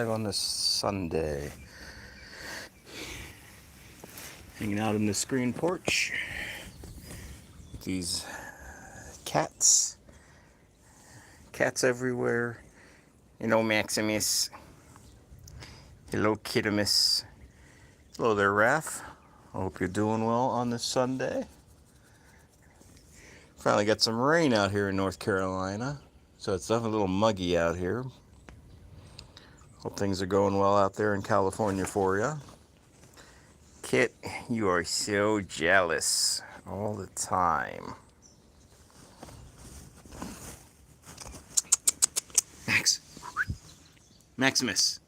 live on this Sunday. Hanging out in the screen porch with these cats. Cats everywhere. Hello, Maximus. Hello, Kittimus. Hello there, Raph. I hope you're doing well on this Sunday. Finally got some rain out here in North Carolina, so it's definitely a little muggy out here. Hope things are going well out there in California for you. Kit, you are so jealous all the time. Maximus.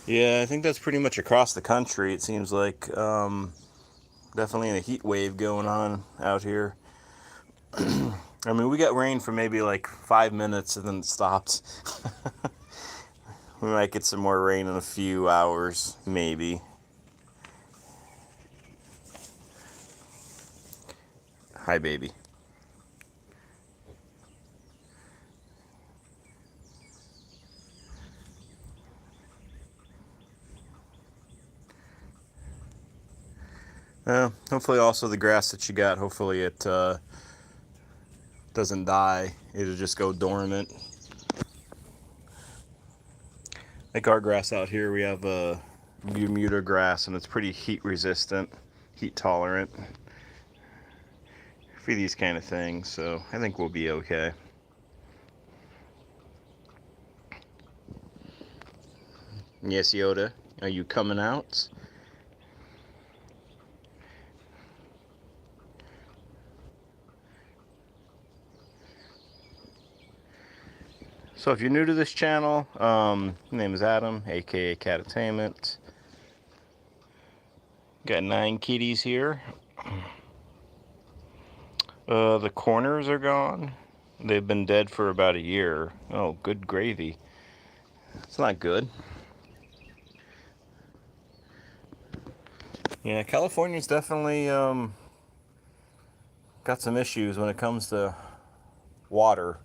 Yeah, I think that's pretty much across the country. It seems like definitely a heat wave going on out here. I mean, we got rain for maybe like 5 minutes and then it stopped. We might get some more rain in a few hours, maybe. Hi, baby. Hopefully also the grass that you got, hopefully it doesn't die. It'll just go dormant. Like our grass out here, we have a Bermuda grass and it's pretty heat resistant, heat tolerant for these kind of things, so I think we'll be okay. Yes, Yoda, are you coming out? So if you're new to this channel, my name is Adam, aka Catattainment. Got 9 kitties here. The corners are gone. They've been dead for about a year. Oh, good gravy. It's not good. Yeah, California's definitely got some issues when it comes to water,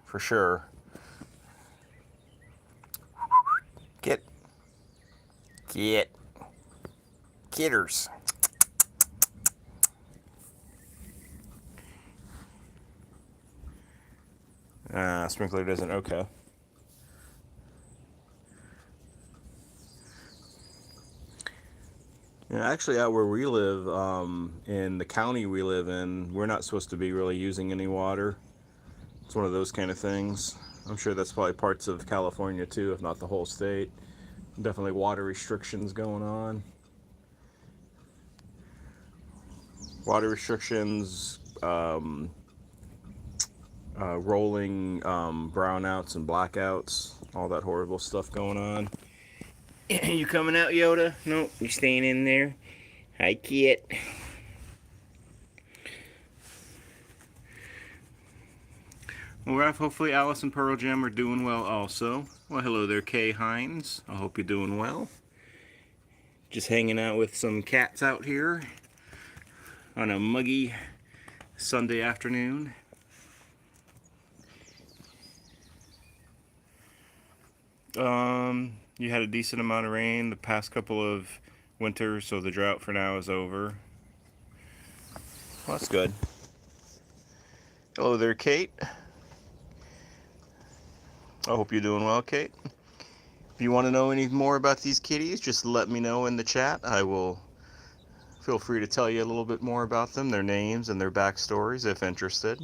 for sure. Get. Kitters. Sprinkler doesn't, okay. Yeah, actually out where we live, in the county we live in, we're not supposed to be really using any water. It's one of those kind of things. I'm sure that's probably parts of California too, if not the whole state. Definitely water restrictions going on. Water restrictions, rolling brownouts and blackouts, all that horrible stuff going on. You coming out, Yoda? Nope, you staying in there. Hi, Kit. Well, Raph, hopefully Alice and Pearl Jam are doing well also. Well, hello there, Kay Hines. I hope you're doing well. Just hanging out with some cats out here on a muggy Sunday afternoon. You had a decent amount of rain the past couple of winters, so the drought for now is over. Well, that's good. Hello there, Kate. I hope you're doing well, Kate. If you want to know any more about these kitties, just let me know in the chat. I will feel free to tell you a little bit more about them, their names and their backstories if interested.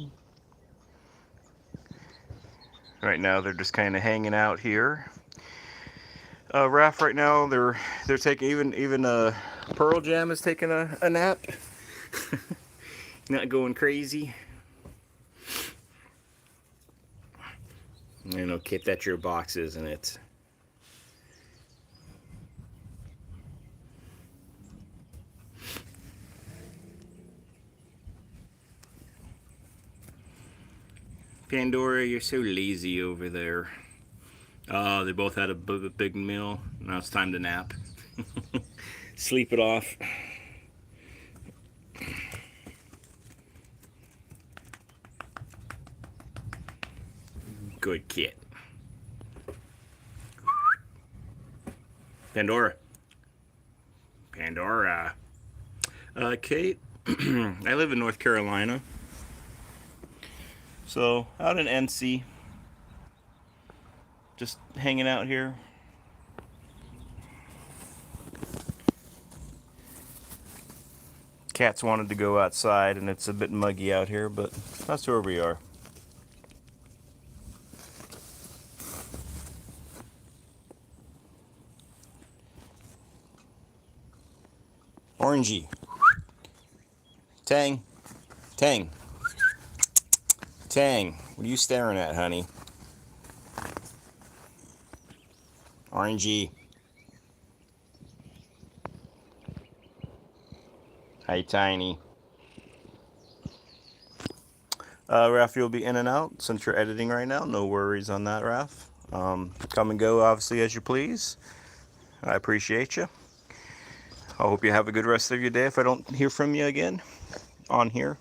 Right now they're just kind of hanging out here. Raph, right now they're taking even Pearl Jam is taking a nap. Not going crazy. You know, Kit, that's your box, isn't it? Pandora, you're so lazy over there. Oh, they both had a big meal. Now it's time to nap. Sleep it off. Good kid. Pandora. Pandora. Kate, I live in North Carolina. So, out in NC. Just hanging out here. Cats wanted to go outside, and it's a bit muggy out here, but that's where we are. Orangey. Tang. Tang. Tang. What are you staring at, honey? Orangey. Hi, Tiny. Raph, you'll be in and out since you're editing right now. No worries on that, Raph. Come and go, obviously, as you please. I appreciate you. I hope you have a good rest of your day if I don't hear from you again on here.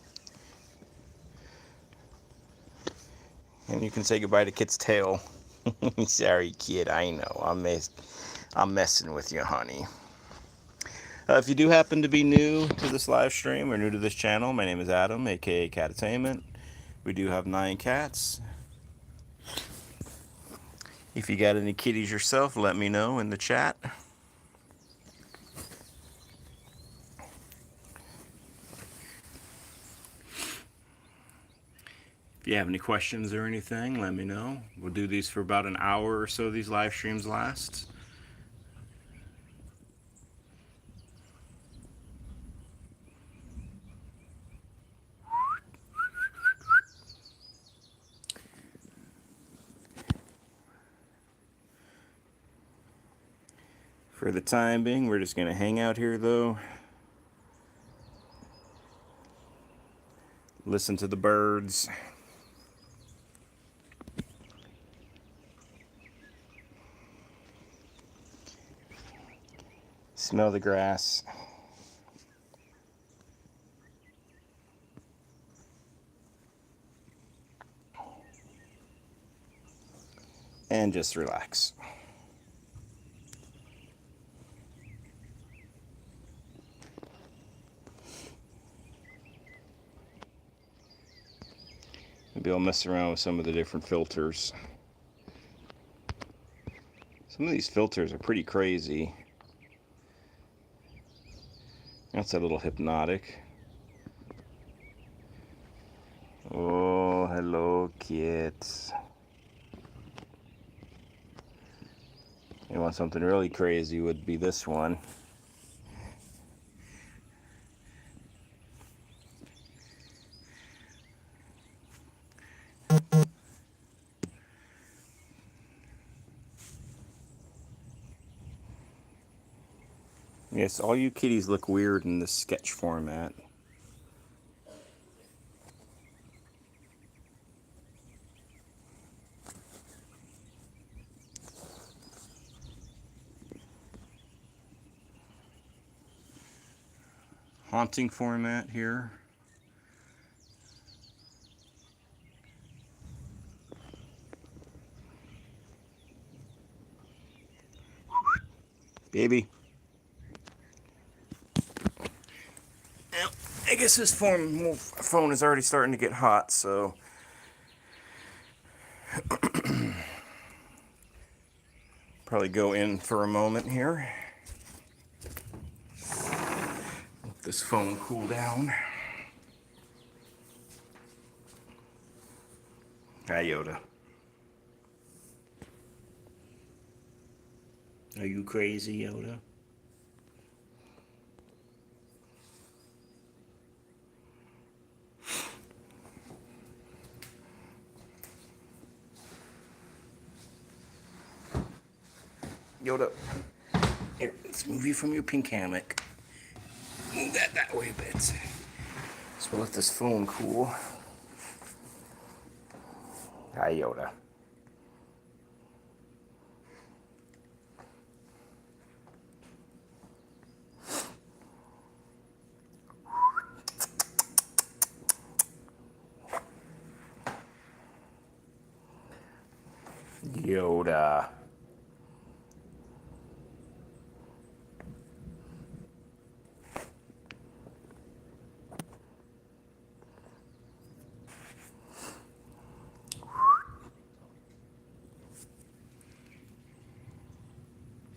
And you can say goodbye to Kit's tail. Sorry, kid. I know. I'm messing with you, honey. If you do happen to be new to this live stream or new to this channel, my name is Adam, aka Catattainment. We do have 9 cats. If you got any kitties yourself, let me know in the chat. If you have any questions or anything, let me know. We'll do these for about an hour or so, these live streams last. For the time being, we're just going to hang out here, though. Listen to the birds. Smell the grass. And just relax. Maybe I'll mess around with some of the different filters. Some of these filters are pretty crazy. That's a little hypnotic. Oh, hello, kids. You want something really crazy would be this one. Yes, all you kitties look weird in this sketch format. Haunting format here. Baby. Well, I guess this phone is already starting to get hot, so probably go in for a moment here. Let this phone cool down. Hi, Yoda. Are you crazy, Yoda? Yoda, here, let's move you from your pink hammock. Move that way a bit. So we'll let this phone cool. Hi, Yoda. Yoda.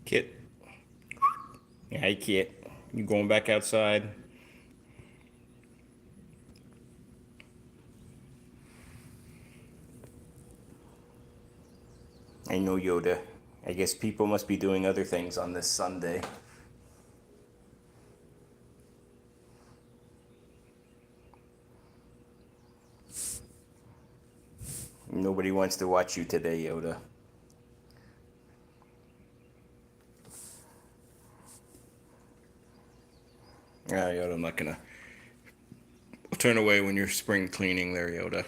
Kit. Hey, Kit. You going back outside? I know, Yoda. I guess people must be doing other things on this Sunday. Nobody wants to watch you today, Yoda. Yoda, I'm not gonna turn away when you're spring cleaning there, Yoda.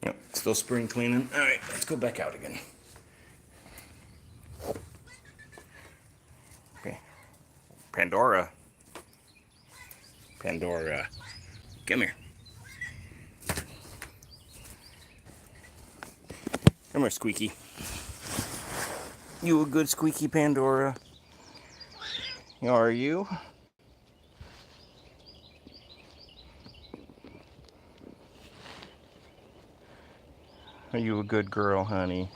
Yep, still spring cleaning. All right, let's go back out again. Okay, Pandora. Pandora, come here. Come here, Squeaky. You a good Squeaky, Pandora? Are you? Are you a good girl, honey?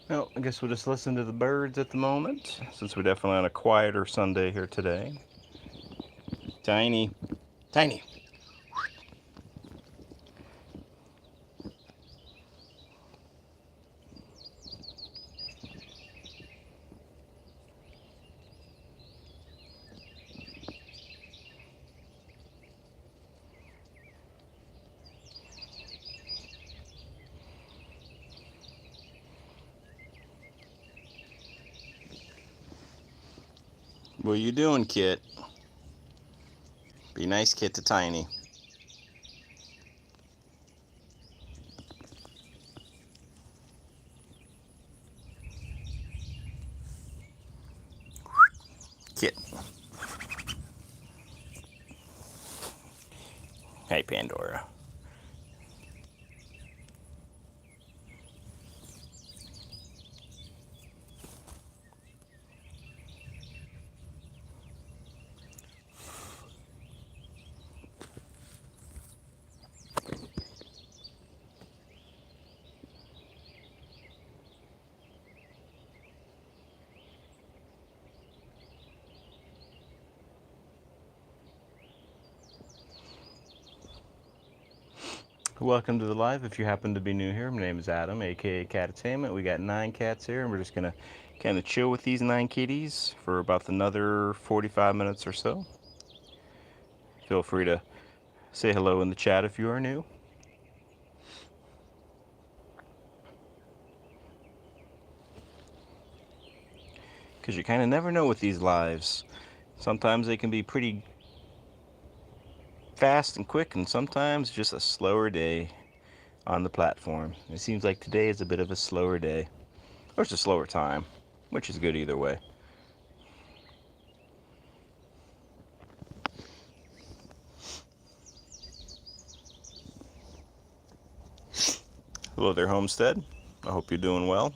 Well, I guess we'll just listen to the birds at the moment, since we're definitely on a quieter Sunday here today. Tiny. Tiny. What you doing, Kit? Be nice, Kit, to Tiny. Kit. Hey, Pandora. Welcome to the live. If you happen to be new here, my name is Adam, aka Catattainment. We got 9 cats here, and we're just gonna kind of chill with these 9 kitties for about another 45 minutes or so. Feel free to say hello in the chat if you are new. Because you kind of never know with these lives. Sometimes they can be pretty fast and quick, and sometimes just a slower day on the platform. It seems like today is a bit of a slower day, or it's a slower time, which is good either way. Hello there, Homestead. I hope you're doing well.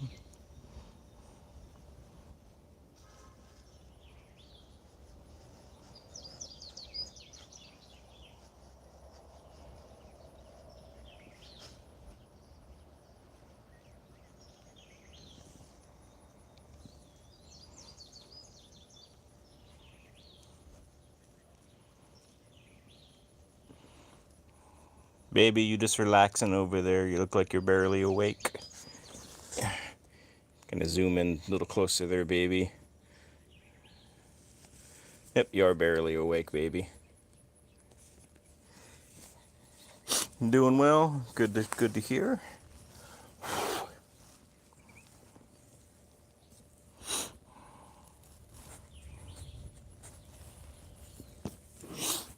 Baby, you just relaxing over there. You look like you're barely awake. Gonna zoom in a little closer there, baby. Yep, you are barely awake, baby. Doing well. Good to hear.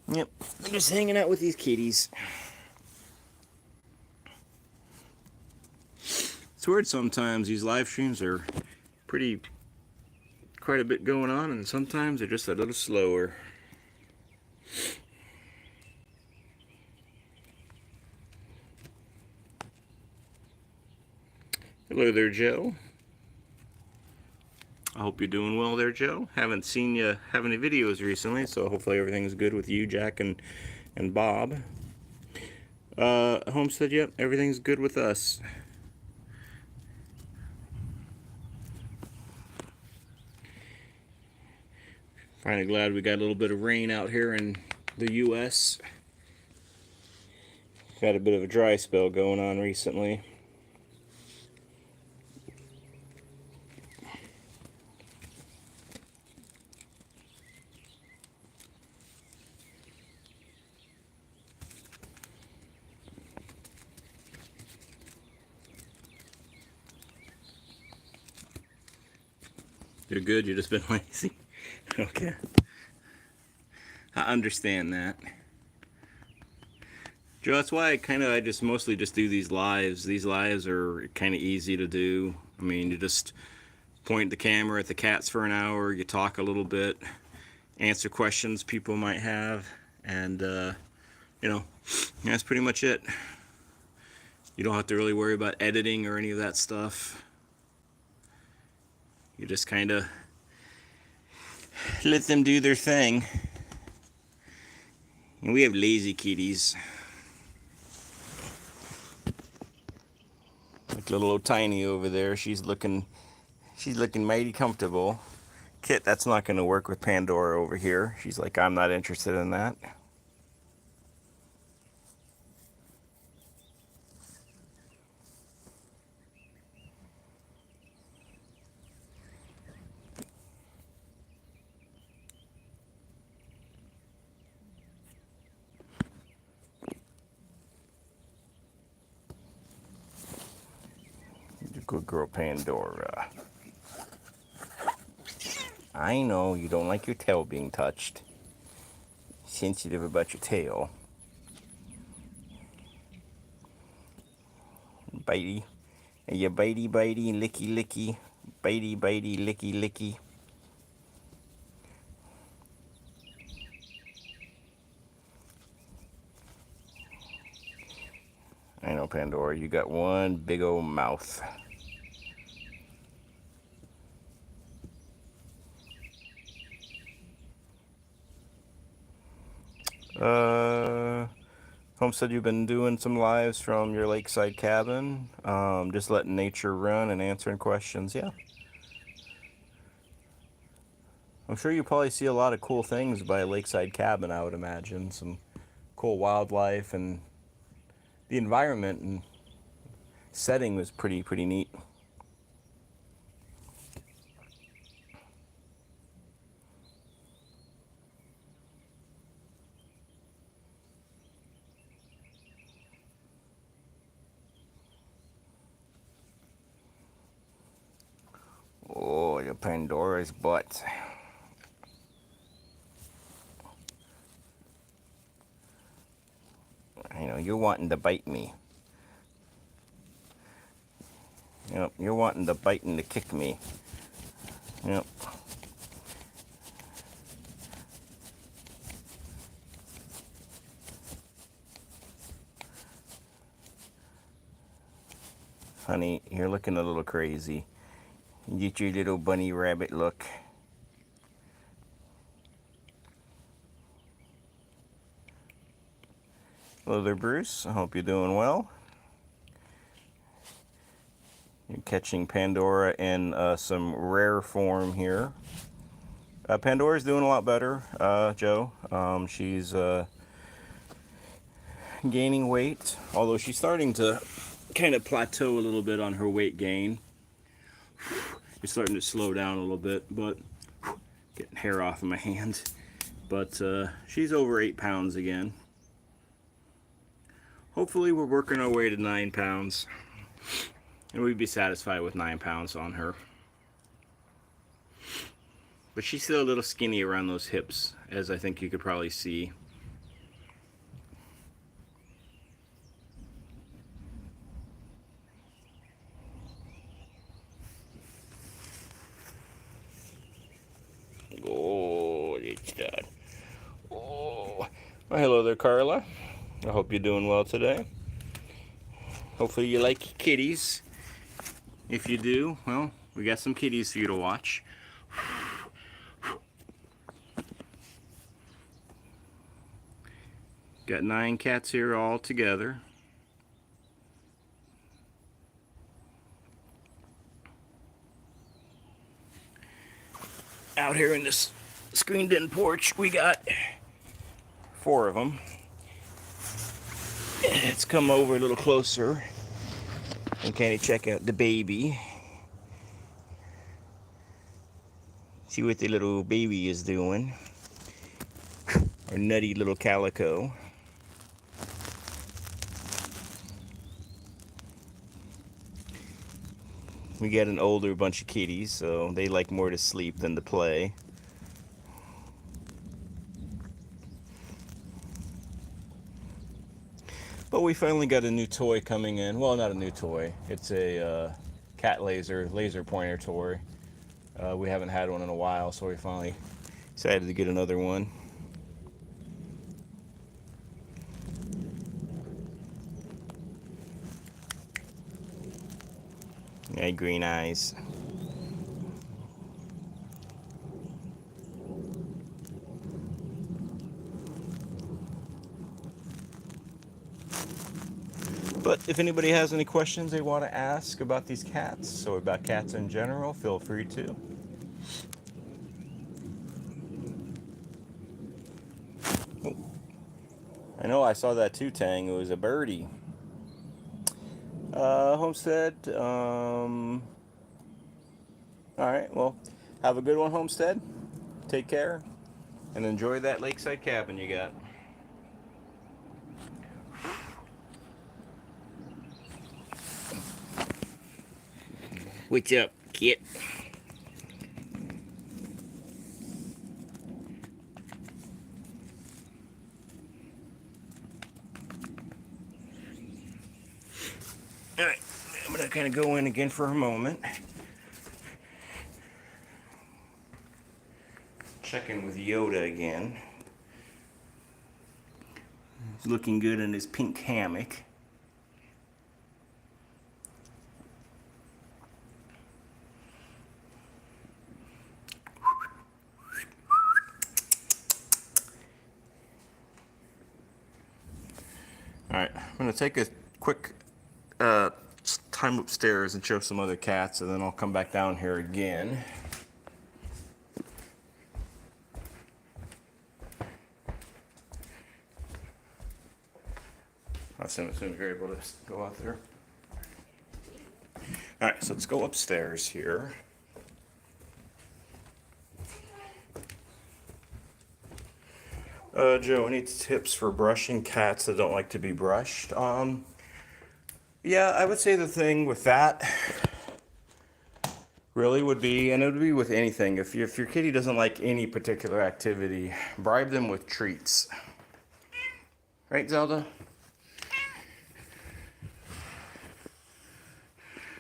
Yep, I'm just hanging out with these kitties. It's weird sometimes. These live streams are quite a bit going on, and sometimes they're just a little slower. Hello there, Joe. I hope you're doing well there, Joe. Haven't seen you have any videos recently, so hopefully everything's good with you, Jack, and Bob. Homestead, yep, everything's good with us. Finally glad we got a little bit of rain out here in the U.S. Got a bit of a dry spell going on recently. You're good, you've just been lazy. Okay. I understand that. Joe, that's why I just mostly just do these lives. These lives are kind of easy to do. I mean, you just point the camera at the cats for an hour, you talk a little bit, answer questions people might have, and you know, that's pretty much it. You don't have to really worry about editing or any of that stuff. You just kind of let them do their thing. And we have lazy kitties. Like little old Tiny over there, she's looking mighty comfortable. Kit, that's not going to work with Pandora over here. She's like, I'm not interested in that. Good girl, Pandora. I know you don't like your tail being touched. Sensitive about your tail. Bitey. Are you bitey, licky, licky? Bitey, licky, licky. I know, Pandora, you got one big old mouth. Homestead, you've been doing some lives from your lakeside cabin, just letting nature run and answering questions. Yeah, I'm sure you probably see a lot of cool things by a lakeside cabin. I would imagine some cool wildlife, and the environment and setting was pretty neat. Oh, the Pandora's butt. I know, you're wanting to bite me. Yep, you're wanting to bite and to kick me. Yep. Honey, you're looking a little crazy. Get your little bunny rabbit look. Hello there, Bruce. I hope you're doing well. You're catching Pandora in some rare form here. Pandora's doing a lot better, Joe. She's gaining weight, although she's starting to kind of plateau a little bit on her weight gain. It's starting to slow down a little bit, but getting hair off of my hand. But she's over 8 pounds again. Hopefully we're working our way to 9 pounds, and we'd be satisfied with 9 pounds on her. But she's still a little skinny around those hips, as I think you could probably see. Oh, it's done. Oh, well, hello there, Carla. I hope you're doing well today. Hopefully you like kitties. If you do, well, we got some kitties for you to watch. Got 9 cats here all together. Out here in this screened-in porch, we got 4 of them. Let's come over a little closer and kind of check out the baby. See what the little baby is doing. Our nutty little calico. We got an older bunch of kitties, so they like more to sleep than to play. But we finally got a new toy coming in. Well, not a new toy. It's a cat laser pointer toy. We haven't had one in a while, so we finally decided to get another one. Yeah, green eyes. But if anybody has any questions they want to ask about these cats, or about cats in general, feel free to. Oh. I know I saw that too, Tang. It was a birdie. Homestead. Alright, well, have a good one, Homestead. Take care. And enjoy that lakeside cabin you got. What's up, kid? Alright, I'm gonna kind of go in again for a moment. Check in with Yoda again. He's looking good in his pink hammock. Alright, I'm going to take a quick time upstairs and show some other cats, and then I'll come back down here again. As soon as you're able to go out there. Alright, so let's go upstairs here. Joe, any tips for brushing cats that don't like to be brushed? Yeah, I would say the thing with that really would be, and it would be with anything, if your kitty doesn't like any particular activity, bribe them with treats. Right, Zelda?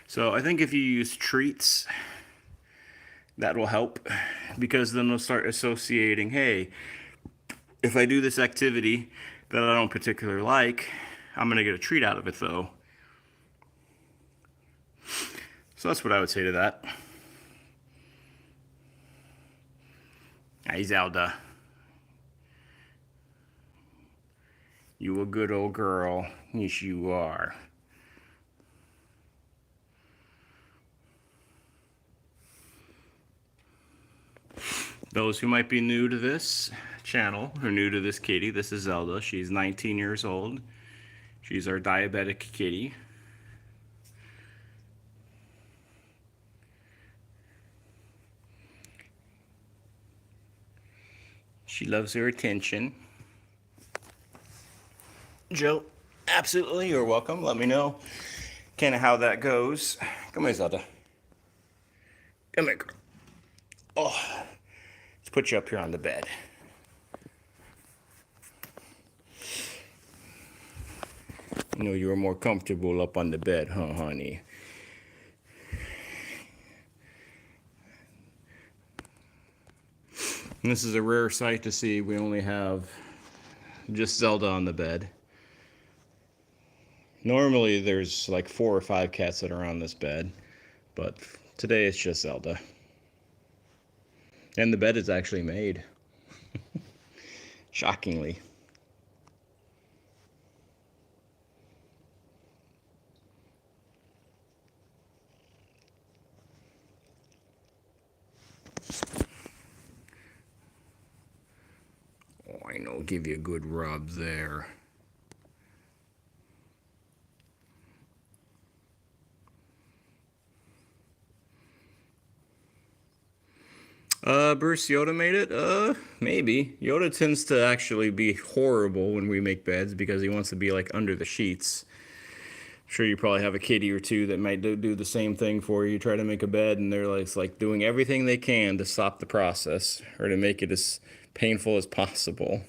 So I think if you use treats, that will help, because then they'll start associating, hey, if I do this activity that I don't particularly like, I'm going to get a treat out of it, though. So that's what I would say to that. Hey, Zelda. You a good old girl. Yes, you are. Those who might be new to this channel, or new to this kitty, this is Zelda. She's 19 years old. She's our diabetic kitty. She loves her attention. Joe, absolutely, you're welcome. Let me know kind of how that goes. Come here, Zelda. Come here, girl. Oh, let's put you up here on the bed. You know you were more comfortable up on the bed, huh, honey? And this is a rare sight to see. We only have just Zelda on the bed. Normally there's like 4 or 5 cats that are on this bed, but today it's just Zelda. And the bed is actually made. Shockingly. Oh, I know, give you a good rub there. Bruce, Yoda made it? Maybe. Yoda tends to actually be horrible when we make beds because he wants to be like under the sheets. I'm sure you probably have a kitty or two that might do the same thing for you. Try to make a bed and they're like doing everything they can to stop the process or to make it as painful as possible.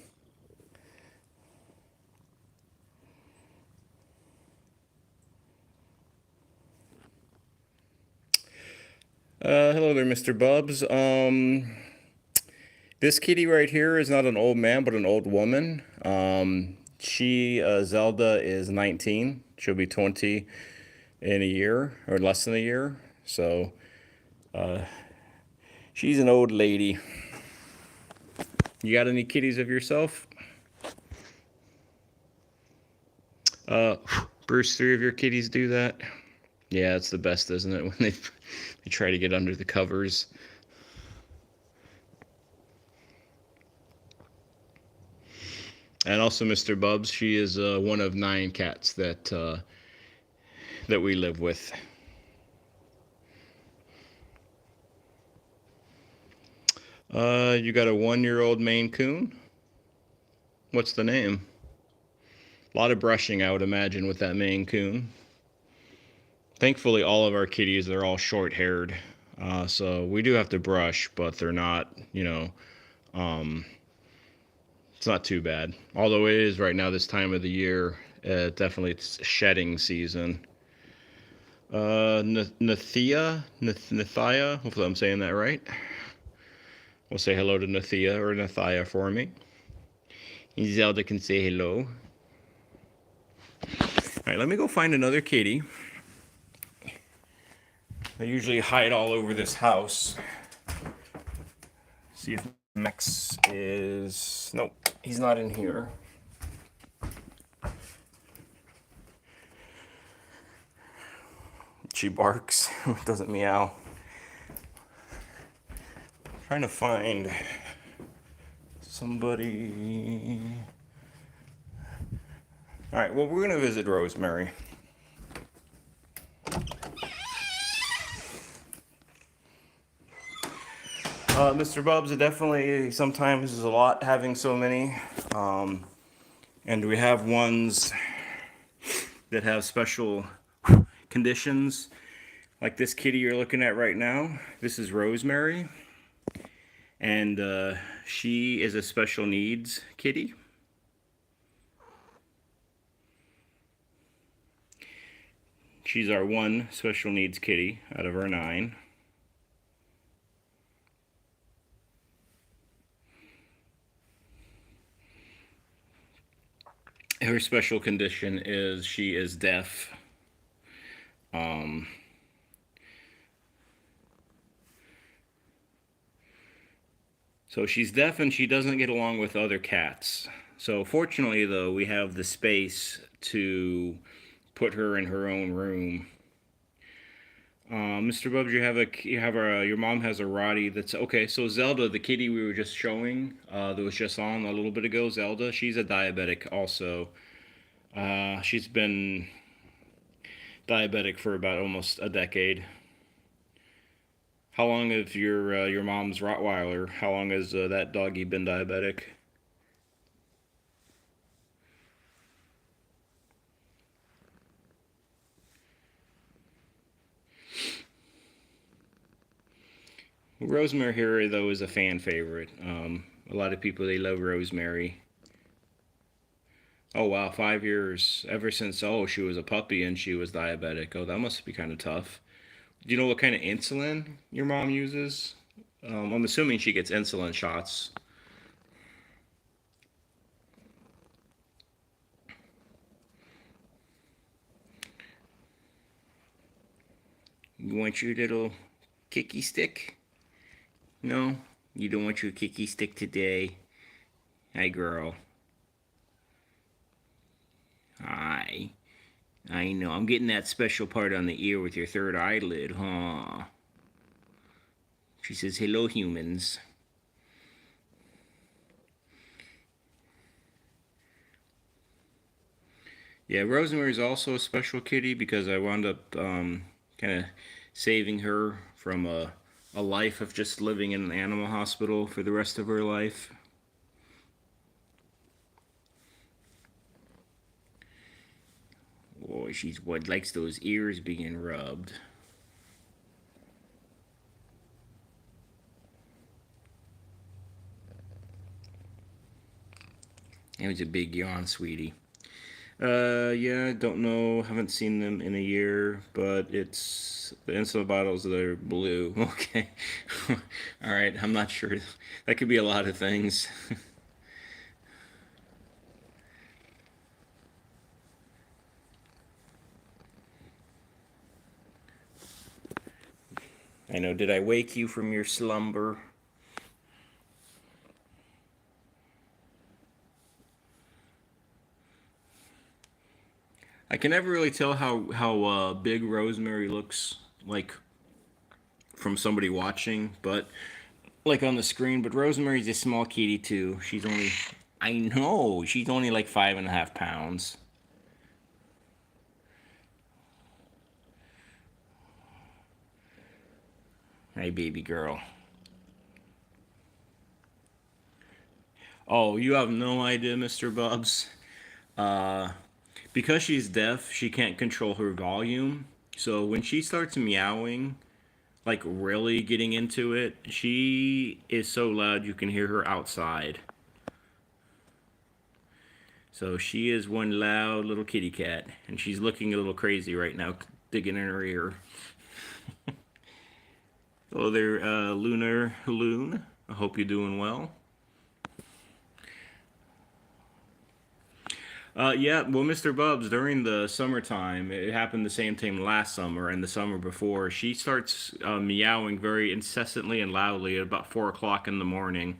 Hello there, Mr. Bubs. This kitty right here is not an old man, but an old woman. Zelda is 19. She'll be 20 in a year, or less than a year. So, she's an old lady. You got any kitties of yourself? Bruce, 3 of your kitties do that? Yeah, it's the best, isn't it? When they try to get under the covers. And also, Mr. Bubs, she is one of 9 cats that we live with. You got a 1-year-old Maine Coon? What's the name? A lot of brushing, I would imagine, with that Maine Coon. Thankfully, all of our kitties, they're all short-haired. So we do have to brush, but they're not, it's not too bad. Although it is right now this time of the year, definitely it's shedding season. Nathia, hopefully I'm saying that right. We'll say hello to Nathia or Nathia for me. Zelda can say hello. All right, let me go find another kitty. They usually hide all over this house. See if Max is... Nope, he's not in here. She barks, doesn't meow. I'm trying to find somebody. All right, well, we're gonna visit Rosemary. Mr. Bubs, it definitely sometimes is a lot having so many. And we have ones that have special conditions. Like this kitty you're looking at right now. This is Rosemary. And she is a special needs kitty. She's our 1 special needs kitty out of our 9. Her special condition is she is deaf. So she's deaf and she doesn't get along with other cats. So fortunately, though, we have the space to put her in her own room. Mr. Bubs, your mom has a Rottie that's okay. So Zelda, the kitty we were just showing, that was just on a little bit ago, Zelda, she's a diabetic also. She's been diabetic for about almost a decade. How long have your mom's Rottweiler? How long has that doggy been diabetic? Rosemary here though is a fan favorite. A lot of people they love Rosemary. Oh wow, 5 years ever since she was a puppy and she was diabetic. Oh, that must be kind of tough. Do you know what kind of insulin your mom uses? I'm assuming she gets insulin shots. You want your little kicky stick? No, you don't want your kicky stick today. Hi, girl. Hi. I know. I'm getting that special part on the ear with your third eyelid, huh? She says, hello, humans. Yeah, Rosemary's also a special kitty because I wound up kind of saving her from a life of just living in an animal hospital for the rest of her life. Boy, she's what likes those ears being rubbed. It was a big yawn, sweetie. Yeah, don't know. Haven't seen them in a year, but it's the insulin bottles that are blue. Okay. All right, I'm not sure. That could be a lot of things. I know. Did I wake you from your slumber? I can never really tell how big Rosemary looks like from somebody watching, but like on the screen. But Rosemary's a small kitty too. She's only, I know, she's only like 5.5 pounds. Hey, baby girl. Oh, you have no idea, Mr. Bubs. Uh, because she's deaf, she can't control her volume. So when she starts meowing, like really getting into it, she is so loud you can hear her outside. So she is one loud little kitty cat, and she's looking a little crazy right now, digging in her ear. Hello there, Lunar Loon. I hope you're doing well. Yeah, well, Mr. Bubs, during the summertime, it happened the same time last summer and the summer before. She starts meowing very incessantly and loudly at about 4 o'clock in the morning.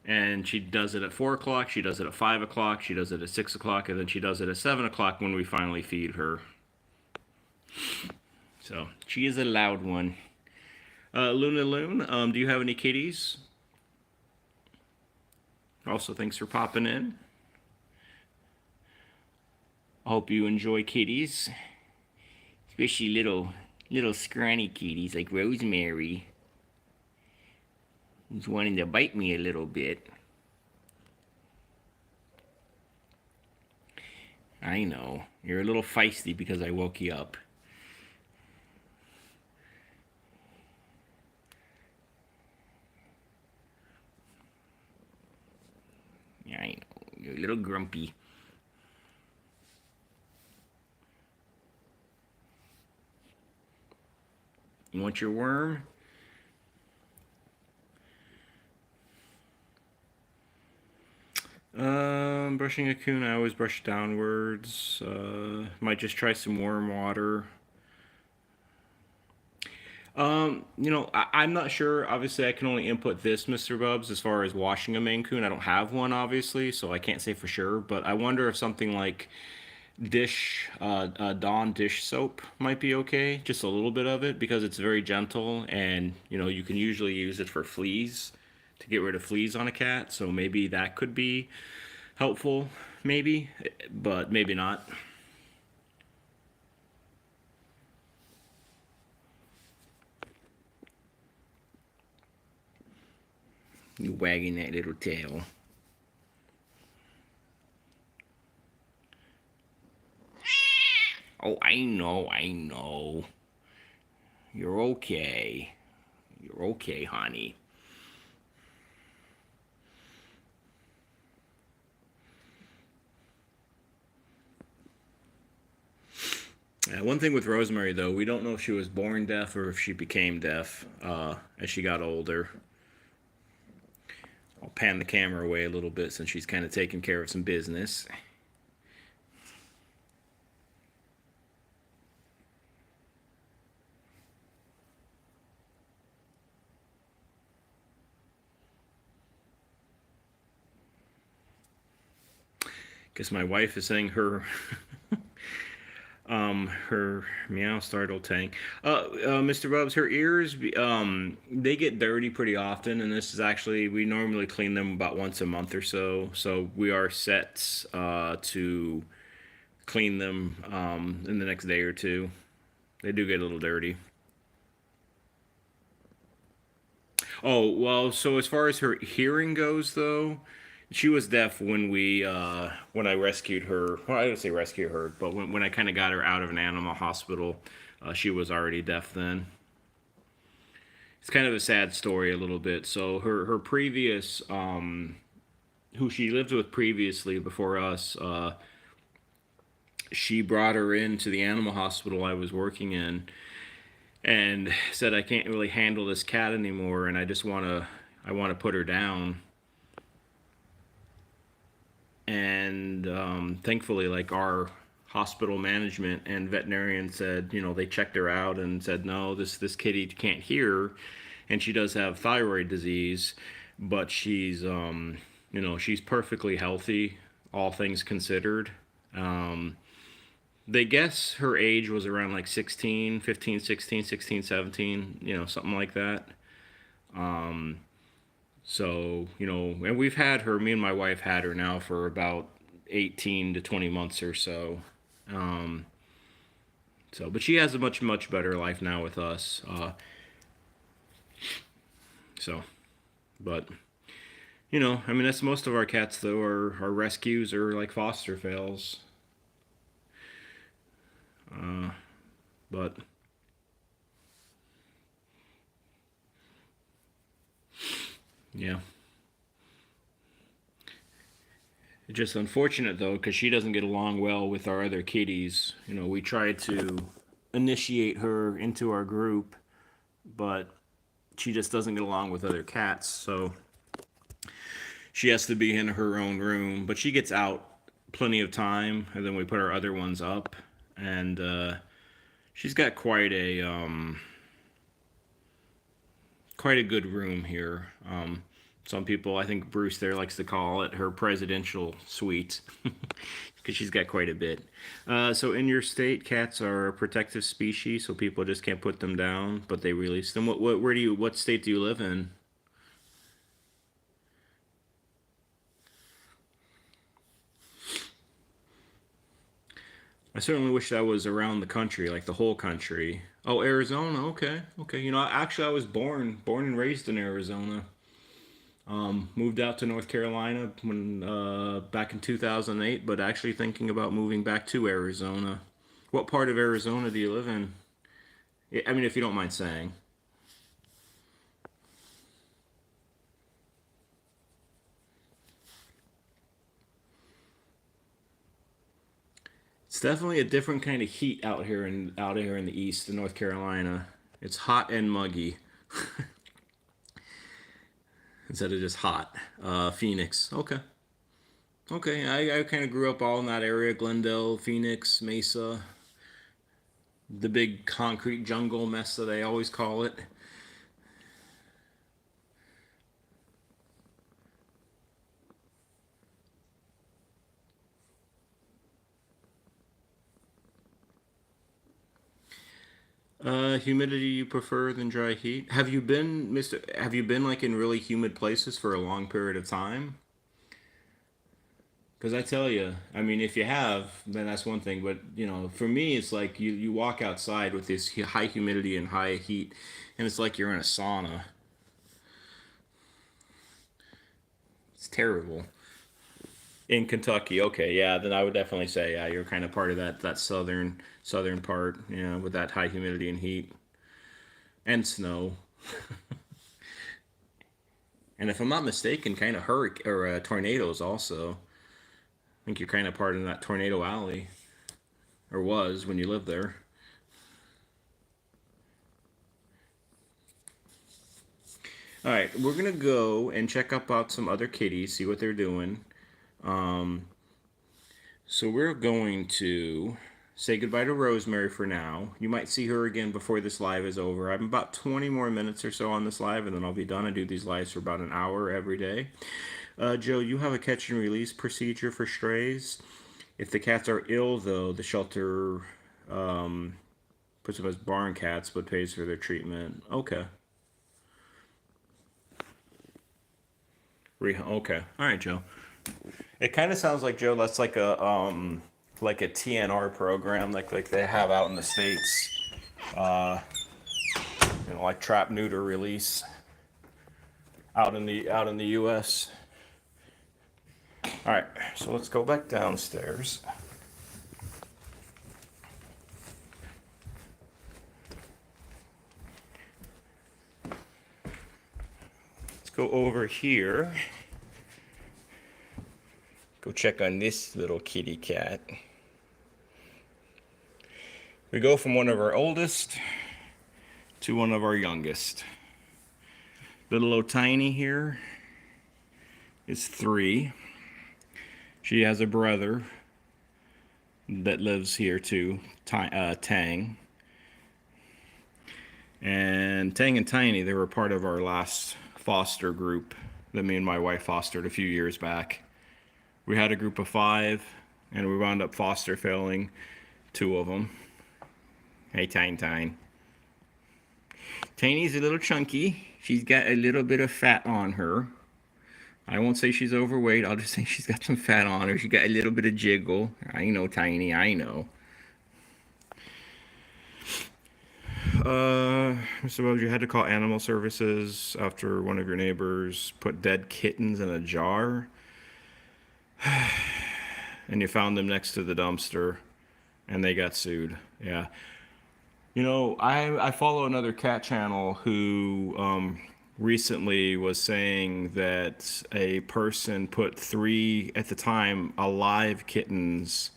And she does it at 4 o'clock, she does it at 5 o'clock, she does it at 6 o'clock, and then she does it at 7 o'clock when we finally feed her. So, she is a loud one. Luna Loon, do you have any kitties? Also, thanks for popping in. I hope you enjoy kitties, especially little scrawny kitties like Rosemary. He's wanting to bite me a little bit. I know. You're a little feisty because I woke you up. Yeah, I know. You're a little grumpy. You want your worm? Brushing a coon, I always brush downwards. Might just try some warm water. I'm not sure. Obviously, I can only input this, Mr. Bubs, as far as washing a Maine Coon. I don't have one, obviously, so I can't say for sure. But I wonder if something like Dawn dish soap might be okay. Just a little bit of it because it's very gentle, and you can usually use it for fleas to get rid of fleas on a cat, so maybe that could be helpful, maybe, but maybe not. You wagging that little tail. Oh, I know, I know. You're okay. You're okay, honey. One thing with Rosemary, though, we don't know if she was born deaf or if she became deaf as she got older. I'll pan the camera away a little bit since she's kind of taking care of some business. Because my wife is saying her meow startled Tang. Mr. Bubs, her ears, they get dirty pretty often, and this is actually, we normally clean them about once a month or so. So we are set to clean them in the next day or two. They do get a little dirty. Oh, well, so as far as her hearing goes, though, she was deaf when I rescued her. Well, I don't say rescue her, but when I kind of got her out of an animal hospital, she was already deaf then. It's kind of a sad story a little bit. So her previous, who she lived with previously before us, she brought her into the animal hospital I was working in, and said, I can't really handle this cat anymore, and I want to put her down. And thankfully, like, our hospital management and veterinarian said, they checked her out and said, no, this kitty can't hear, and she does have thyroid disease, but she's perfectly healthy, all things considered. They guess her age was around like 16, 15, 16, 16, 17, something like that. So, and we've had her, me and my wife had her now for about 18 to 20 months or so. Um, but she has a much, much better life now with us. So, but, I mean, that's most of our cats, though, are rescues or like foster fails. But, yeah. It's just unfortunate though, because she doesn't get along well with our other kitties. We tried to initiate her into our group, but she just doesn't get along with other cats. So she has to be in her own room, but she gets out plenty of time, and then we put our other ones up, and she's got quite a good room here. Some people, I think Bruce there likes to call it her presidential suite, because she's got quite a bit. So in your state, cats are a protective species, so people just can't put them down, but they release them. What state do you live in? I certainly wish that was around the country, like the whole country. Oh, Arizona. Okay, okay. Actually, I was born and raised in Arizona. Moved out to North Carolina when back in 2008, but actually thinking about moving back to Arizona. What part of Arizona do you live in? I mean, if you don't mind saying. It's definitely a different kind of heat out here in the east in North Carolina. It's hot and muggy instead of just hot. Phoenix. Okay. Okay. I kind of grew up all in that area: Glendale, Phoenix, Mesa, the big concrete jungle mess that they always call it. Humidity you prefer than dry heat? Have you been, Mr. Have you been like in really humid places for a long period of time? Because I tell you, I mean, if you have, then that's one thing. But you know, for me, it's like you walk outside with this high humidity and high heat, and it's like you're in a sauna. It's terrible. In Kentucky, okay, yeah, then I would definitely say, yeah, you're kind of part of that southern part, you know, with that high humidity and heat and snow. And if I'm not mistaken, kind of hurricane or tornadoes also. I think you're kind of part of that tornado alley, or was when you lived there. All right, we're gonna go and check up out some other kitties, see what they're doing. Um, so we're going to say goodbye to Rosemary for now. You might see her again before this live is over. I'm about 20 more minutes or so on this live, and then I'll be done. I do these lives for about an hour every day. Joe, you have a catch and release procedure for strays. If the cats are ill, though, the shelter um, puts them as barn cats but pays for their treatment. Okay. Okay. All right, Joe. It kind of sounds like, Joe, that's like a TNR program like they have out in the States. Uh, you know, like trap neuter release out in the US. All right. So let's go back downstairs. Let's go over here. Go check on this little kitty cat. We go from one of our oldest to one of our youngest. Little old Tiny here is 3. She has a brother that lives here too, Tang. And Tang and Tiny, they were part of our last foster group that me and my wife fostered a few years back. We had a group of 5, and we wound up foster failing 2 of them. Hey, Tine. Tiny's a little chunky. She's got a little bit of fat on her. I won't say she's overweight. I'll just say she's got some fat on her. She got a little bit of jiggle. I know, Tiny. I know. Mr. Wells, you had to call animal services after one of your neighbors put dead kittens in a jar. And you found them next to the dumpster. And they got sued. Yeah. You know, I follow another cat channel who recently was saying that a person put 3, at the time, alive kittens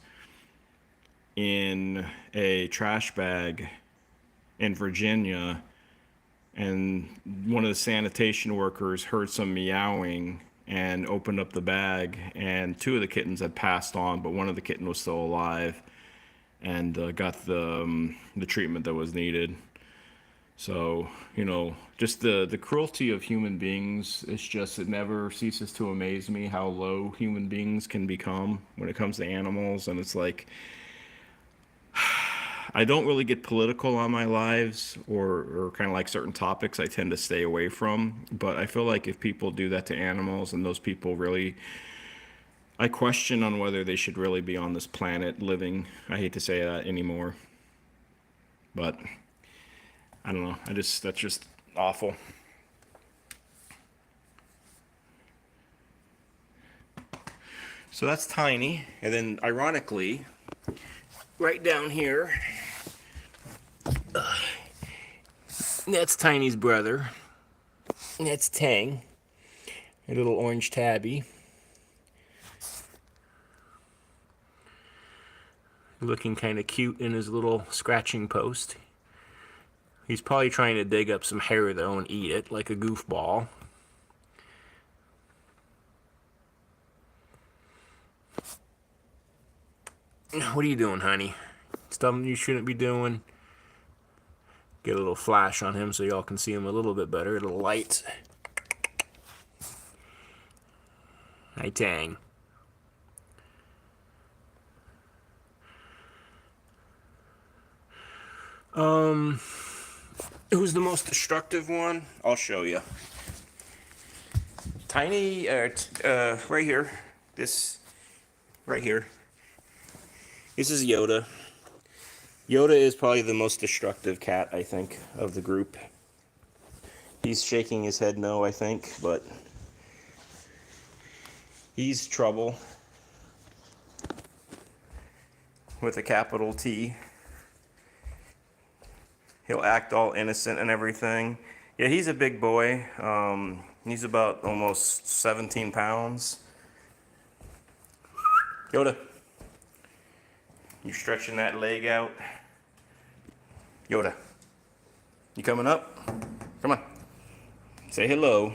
in a trash bag in Virginia, and one of the sanitation workers heard some meowing and opened up the bag, and 2 of the kittens had passed on, but one of the kitten was still alive and got the treatment that was needed. So, you know, just the cruelty of human beings, it's just, it never ceases to amaze me how low human beings can become when it comes to animals. And it's like, I don't really get political on my lives or kind of like certain topics I tend to stay away from. But I feel like if people do that to animals, and those people really, I question on whether they should really be on this planet living. I hate to say that anymore, but I don't know. That's just awful. So that's Tiny. And then ironically, right down here, that's Tiny's brother. And that's Tang, a little orange tabby. Looking kind of cute in his little scratching post. He's probably trying to dig up some hair though and eat it like a goofball. What are you doing, honey? Stuff you shouldn't be doing. Get a little flash on him so y'all can see him a little bit better. A little light. Hi, Tang. Who's the most destructive one? I'll show you. Tiny, right here. This, right here. This is Yoda. Yoda is probably the most destructive cat, I think, of the group. He's shaking his head no, I think, but he's trouble with a capital T. He'll act all innocent and everything. Yeah, he's a big boy. He's about almost 17 pounds. Yoda, you stretching that leg out? Yoda, you coming up? Come on. Say hello.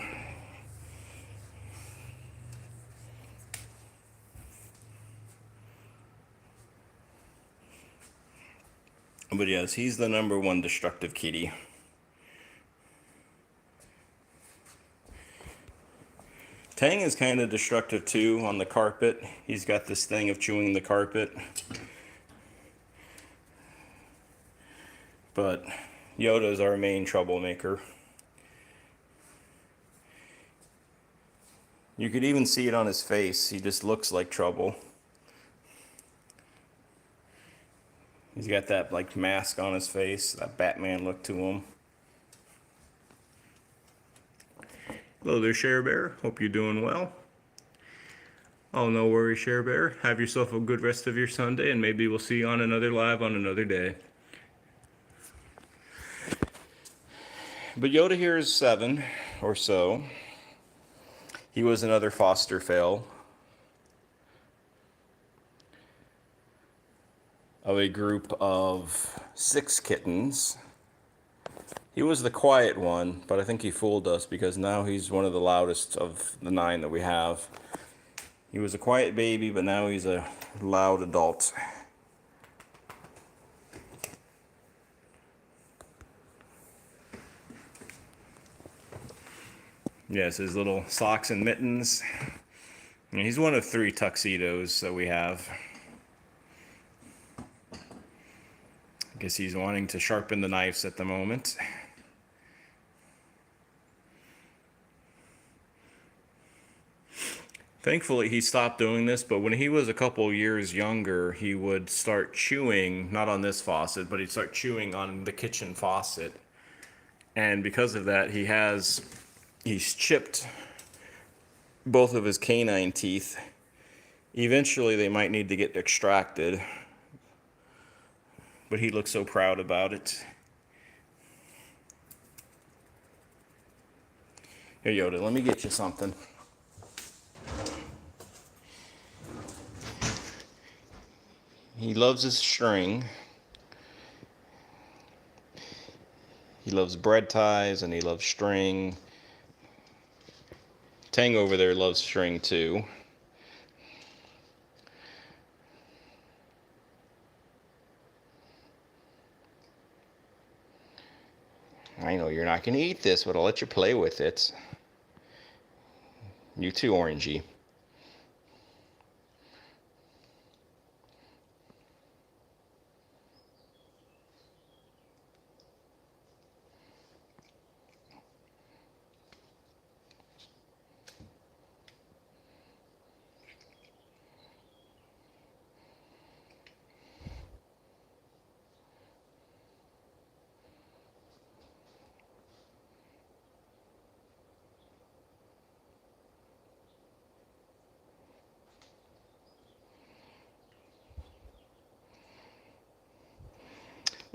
But yes, he's the #1 destructive kitty. Tang is kind of destructive too on the carpet. He's got this thing of chewing the carpet. But Yoda is our main troublemaker. You could even see it on his face. He just looks like trouble. He's got that like mask on his face, that Batman look to him. Hello there, Share Bear. Hope you're doing well. Oh, no worries, Share Bear. Have yourself a good rest of your Sunday, and maybe we'll see you on another live on another day. But Yoda here is 7 or so. He was another foster fail of a group of 6 kittens. He was the quiet one, but I think he fooled us because now he's one of the loudest of the 9 that we have. He was a quiet baby, but now he's a loud adult. Yes, his little socks and mittens. And he's one of 3 tuxedos that we have. I guess he's wanting to sharpen the knives at the moment. Thankfully, he stopped doing this, but when he was a couple years younger, he would start chewing, not on this faucet, but he'd start chewing on the kitchen faucet. And because of that, he's chipped both of his canine teeth. Eventually, they might need to get extracted, but he looks so proud about it. Here, Yoda, let me get you something. He loves his string. He loves bread ties and he loves string. Tang over there loves string too. I know you're not going to eat this, but I'll let you play with it. You too, Orangey.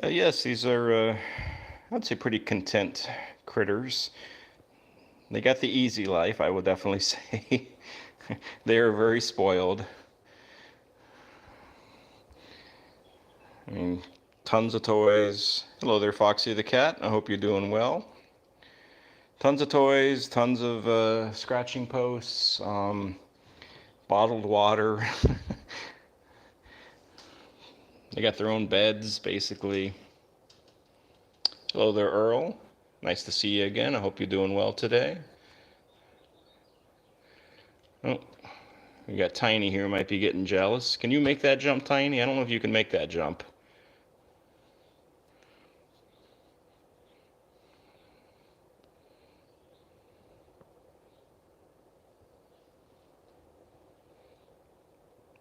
Yes, these are, I'd say, pretty content critters. They got the easy life, I would definitely say. They are very spoiled. I mean, tons of toys. Hello there, Foxy the cat. I hope you're doing well. Tons of toys, tons of scratching posts, bottled water. They got their own beds, basically. Hello there, Earl. Nice to see you again. I hope you're doing well today. Oh, we got Tiny here, might be getting jealous. Can you make that jump, Tiny? I don't know if you can make that jump.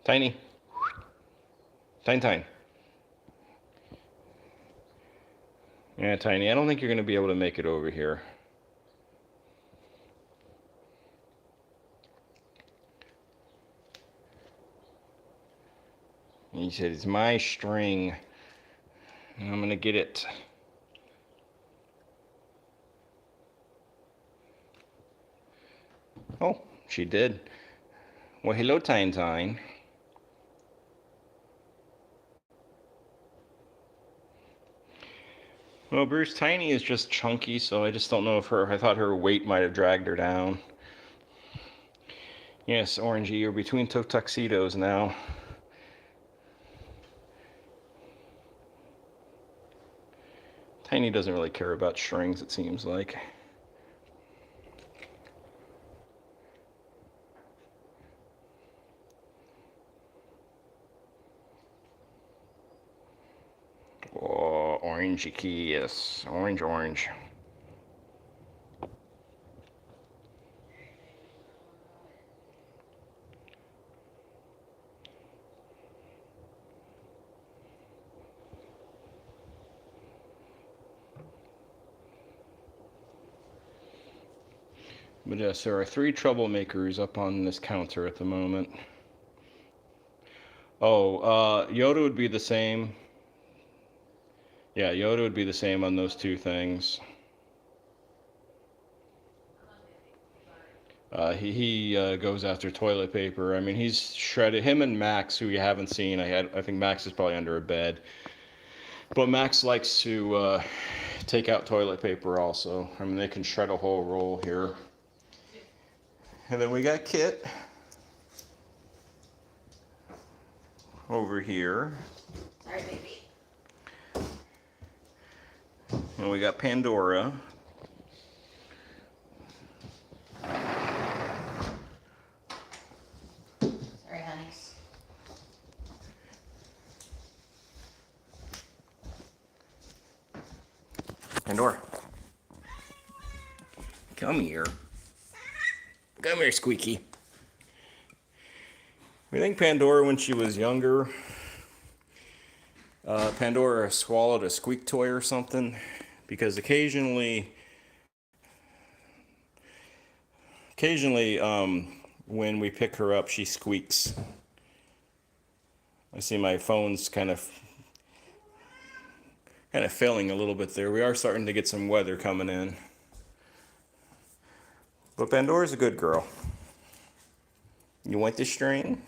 Tiny. Tiny, tiny. Yeah, Tiny, I don't think you're going to be able to make it over here. He said, it's my string. And I'm going to get it. Oh, she did. Well, hello, Tine Tine. Well, Bruce, Tiny is just chunky, so I just don't know if I thought her weight might have dragged her down. Yes, Orangey, you're between two tuxedos now. Tiny doesn't really care about strings, it seems like. Oh, orangey key, yes. Orange, orange. But yes, there are 3 troublemakers up on this counter at the moment. Oh, Yoda would be the same. Yeah, Yoda would be the same on those 2 things. He goes after toilet paper. I mean, he's shredded. Him and Max, who you haven't seen, I think Max is probably under a bed. But Max likes to take out toilet paper also. I mean, they can shred a whole roll here. And then we got Kit over here. Sorry, baby. And we got Pandora. Sorry, honeys. Pandora. Come here. Come here, Squeaky. We think Pandora, when she was younger, Pandora swallowed a squeak toy or something, because occasionally, when we pick her up, she squeaks. I see my phone's kind of failing a little bit there. We are starting to get some weather coming in. But Pandora's a good girl. You want this string?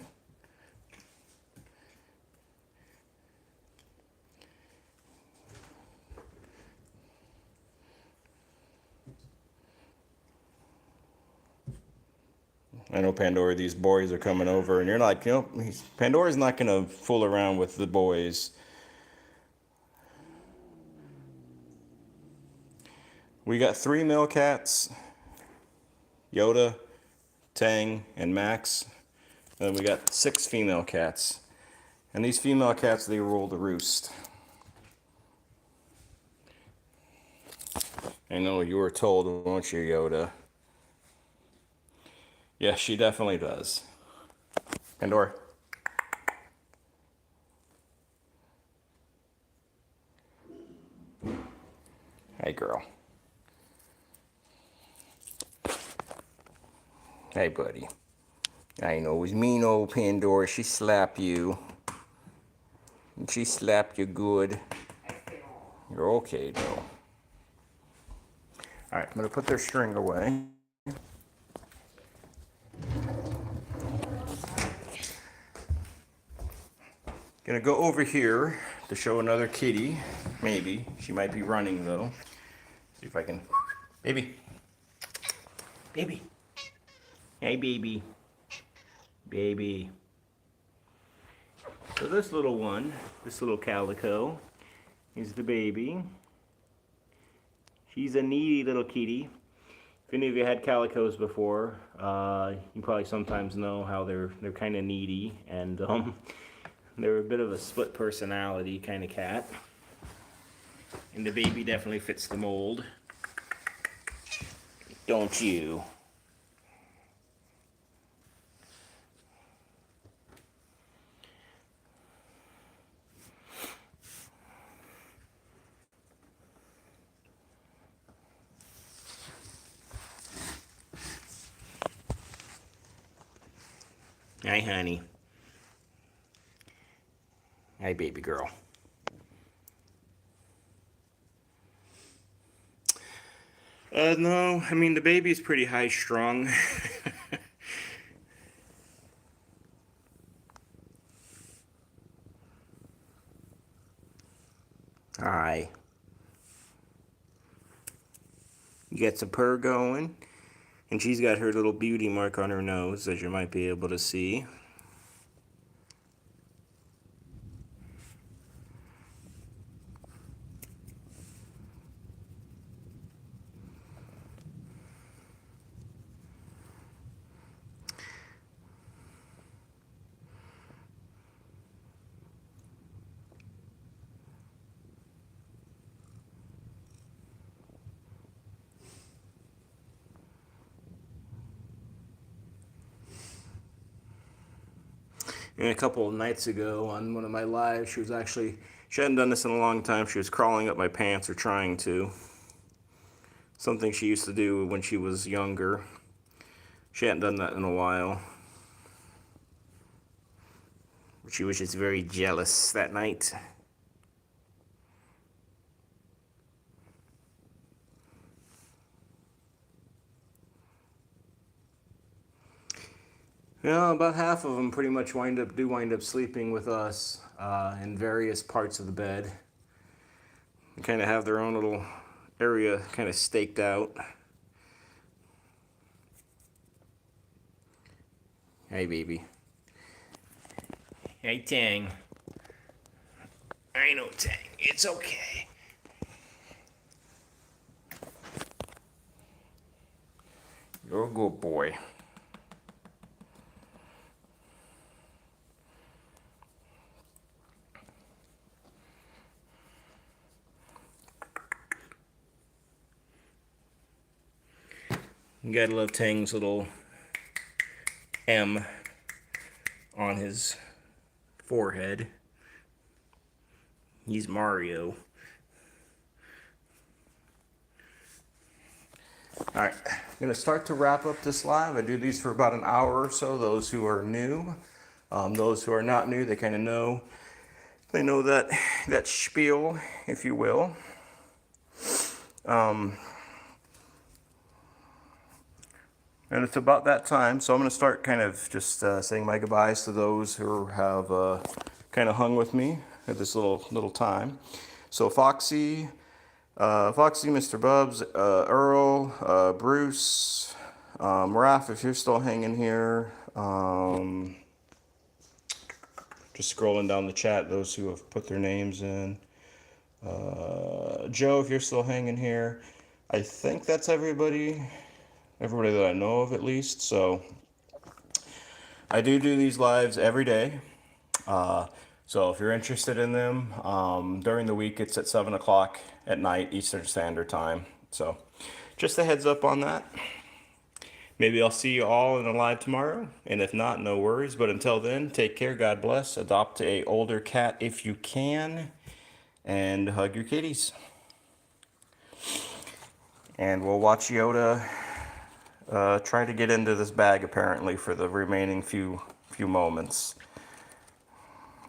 I know, Pandora, these boys are coming over, and you're like, Pandora's not going to fool around with the boys. We got 3 male cats, Yoda, Tang, and Max. And we got 6 female cats. And these female cats, they rule the roost. I know you were told, won't you, Yoda? Yes, she definitely does. Pandora. Hey, girl. Hey, buddy. I know it was mean old Pandora. She slapped you. And she slapped you good. You're okay, though. All right, I'm going to put their string away. Gonna go over here to show another kitty. Maybe. She might be running, though. See if I can... Baby. Baby. Hey, baby. Baby. So this little one, this little calico, is the baby. She's a needy little kitty. If any of you had calicos before, you probably sometimes know how they're kind of needy, and they're a bit of a split personality kind of cat. And the baby definitely fits the mold. Don't you? Hi, honey. Hi, baby girl. No, I mean, the baby's pretty high strung. Hi. You got some purr going, and she's got her little beauty mark on her nose, as you might be able to see. And a couple of nights ago on one of my lives, she hadn't done this in a long time. She was crawling up my pants, or trying to. Something she used to do when she was younger. She hadn't done that in a while. She was just very jealous that night. Well, about half of them pretty much wind up sleeping with us in various parts of the bed. They kind of have their own little area kind of staked out. Hey, baby. Hey, Tang. I know, Tang. It's okay. You're a good boy. You gotta love Tang's little M on his forehead. He's Mario. Alright, I'm going to start to wrap up this live. I do these for about an hour or so, those who are new. Those who are not new, they kind of know. They know that spiel, if you will. And it's about that time, so I'm going to start kind of just saying my goodbyes to those who have kind of hung with me at this little time. So Foxy, Mr. Bubs, Earl, Bruce, Raph, if you're still hanging here. Just scrolling down the chat, those who have put their names in. Joe, if you're still hanging here. I think that's everybody that I know of, at least. So I do these lives every day. So if you're interested in them, during the week it's at 7 o'clock at night Eastern Standard Time. So just a heads up on that. Maybe I'll see you all in a live tomorrow, and if not, no worries. But until then, take care, God bless, adopt a older cat if you can, and hug your kitties. And we'll watch Yoda try to get into this bag, apparently, for the remaining few moments.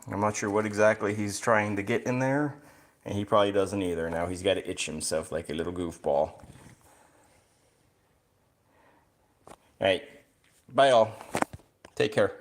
I'm not sure what exactly he's trying to get in there, and he probably doesn't either. Now he's got to itch himself like a little goofball. All right, bye all. Take care.